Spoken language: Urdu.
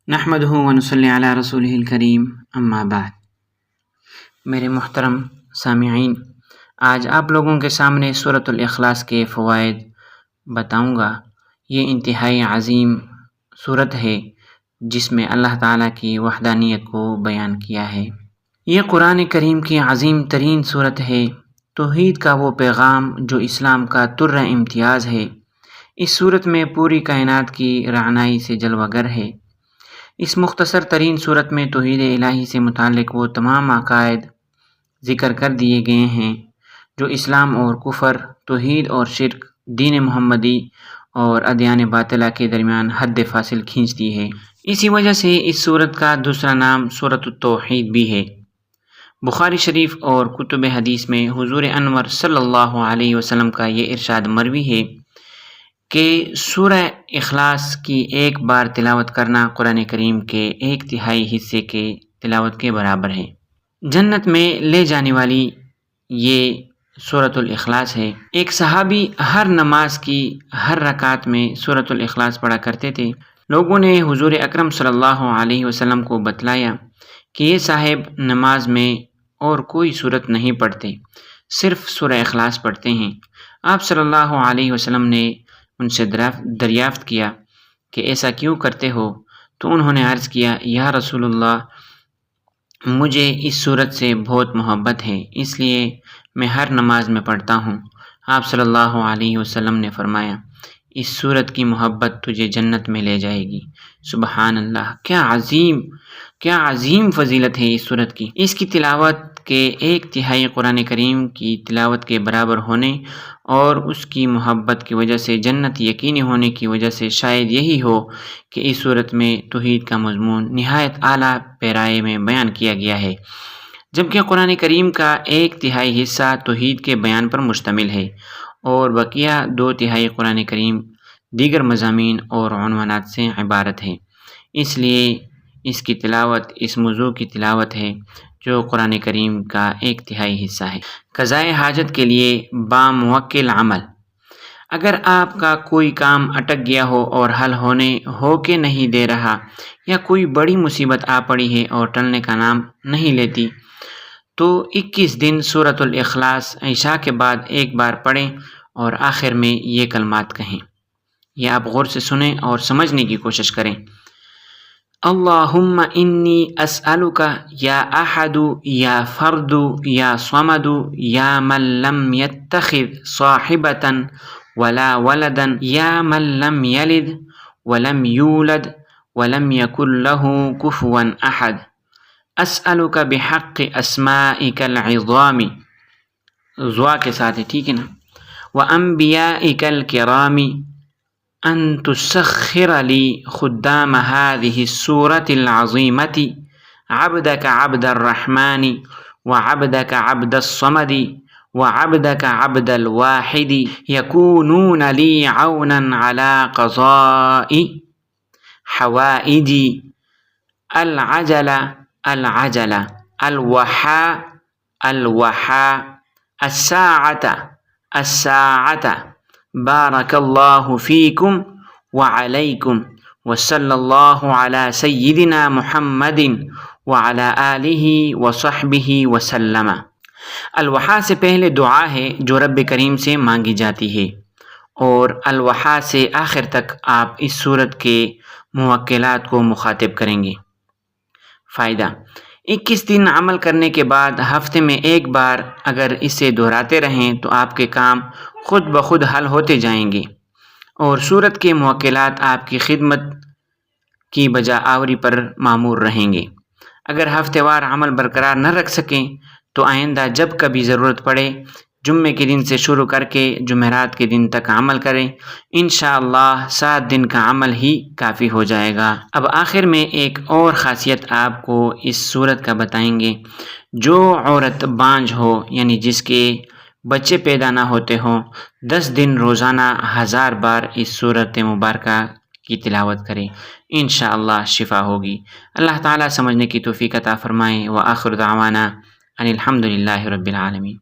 نحمدہ ونصلی علی رسولہ الکریم اما بعد۔ میرے محترم سامعین، آج آپ لوگوں کے سامنے سورۃ الاخلاص کے فوائد بتاؤں گا۔ یہ انتہائی عظیم سورت ہے جس میں اللہ تعالیٰ کی وحدانیت کو بیان کیا ہے۔ یہ قرآن کریم کی عظیم ترین سورت ہے۔ توحید کا وہ پیغام جو اسلام کا تر امتیاز ہے، اس سورت میں پوری کائنات کی رعنائی سے جلوہ گر ہے۔ اس مختصر ترین سورت میں توحید الہی سے متعلق وہ تمام عقائد ذکر کر دیے گئے ہیں جو اسلام اور کفر، توحید اور شرک، دین محمدی اور ادیان باطلہ کے درمیان حد فاصل کھینچتی ہے۔ اسی وجہ سے اس سورت کا دوسرا نام سورۃ التوحید بھی ہے۔ بخاری شریف اور کتب حدیث میں حضور انور صلی اللہ علیہ وسلم کا یہ ارشاد مروی ہے کہ سورہ اخلاص کی ایک بار تلاوت کرنا قرآن کریم کے 1/3 حصے کے تلاوت کے برابر ہے۔ جنت میں لے جانے والی یہ سورۃ الاخلاص ہے۔ ایک صحابی ہر نماز کی ہر رکعت میں سورۃ الاخلاص پڑھا کرتے تھے۔ لوگوں نے حضور اکرم صلی اللہ علیہ وسلم کو بتلایا کہ یہ صاحب نماز میں اور کوئی سورت نہیں پڑھتے، صرف سورہ اخلاص پڑھتے ہیں۔ آپ صلی اللہ علیہ وسلم نے ان سے دریافت کیا کہ ایسا کیوں کرتے ہو؟ تو انہوں نے عرض کیا، یا رسول اللہ، مجھے اس سورت سے بہت محبت ہے، اس لیے میں ہر نماز میں پڑھتا ہوں۔ آپ صلی اللہ علیہ وسلم نے فرمایا، اس سورت کی محبت تجھے جنت میں لے جائے گی۔ سبحان اللہ، کیا عظیم فضیلت ہے اس سورت کی۔ اس کی تلاوت کے 1/3 قرآن کریم کی تلاوت کے برابر ہونے اور اس کی محبت کی وجہ سے جنت یقینی ہونے کی وجہ سے شاید یہی ہو کہ اس صورت میں توحید کا مضمون نہایت اعلیٰ پیرائے میں بیان کیا گیا ہے، جبکہ قرآن کریم کا 1/3 حصہ توحید کے بیان پر مشتمل ہے اور بقیہ 2/3 قرآن کریم دیگر مضامین اور عنوانات سے عبارت ہے۔ اس لیے اس کی تلاوت اس موضوع کی تلاوت ہے جو قرآن کریم کا 1/3 حصہ ہے۔ قضائے حاجت کے لیے باموکل عمل۔ اگر آپ کا کوئی کام اٹک گیا ہو اور حل ہونے ہو کے نہیں دے رہا، یا کوئی بڑی مصیبت آ پڑی ہے اور ٹلنے کا نام نہیں لیتی، تو 21 دن سورۃ الاخلاص عشاء کے بعد ایک بار پڑھیں اور آخر میں یہ کلمات کہیں۔ یہ آپ غور سے سنیں اور سمجھنے کی کوشش کریں۔ اللہم انی اسألک یا احد یا فرد یا صمد یا من لم یتخذ صاحبۃ ولا ولدا یا من لم یلد ولم یولد ولم یکن لہ کفوا احد، اسألک بحق اسمائک العظام، ضوا کے ساتھ ہے، ٹھیک ہے نا، وانبیائک الکرام، ان تسخر لی خدام هذه السورة العظیمة عبدك عبد الرحمن وعبدك عبد الصمد وعبدك عبد الواحد يكونون لي عونا على قضاء حوائجي العجل الوحاء الساعة بارك الله فيكم وعليكم وصلى الله على سيدنا محمد وعلى آله وصحبه وسلم۔ الوحا سے پہلے دعا ہے جو رب کریم سے مانگی جاتی ہے، اور الوحا سے آخر تک آپ اس سورت کے موکلات کو مخاطب کریں گے۔ فائدہ: 21 دن عمل کرنے کے بعد ہفتے میں ایک بار اگر اسے دہراتے رہیں تو آپ کے کام خود بخود حل ہوتے جائیں گے اور سورت کے موکلات آپ کی خدمت کی بجا آوری پر مامور رہیں گے۔ اگر ہفتہ وار عمل برقرار نہ رکھ سکیں تو آئندہ جب کبھی ضرورت پڑے جمعے کے دن سے شروع کر کے جمعرات کے دن تک عمل کریں، انشاءاللہ 7 دن کا عمل ہی کافی ہو جائے گا۔ اب آخر میں ایک اور خاصیت آپ کو اس سورت کا بتائیں گے۔ جو عورت بانجھ ہو، یعنی جس کے بچے پیدا نہ ہوتے ہوں، 10 دن روزانہ 1000 بار اس سورت مبارکہ کی تلاوت کرے، انشاءاللہ شفا ہوگی۔ اللہ تعالیٰ سمجھنے کی توفیق عطا فرمائے۔ وآخر دعوانا ان الحمد للہ رب العالمین۔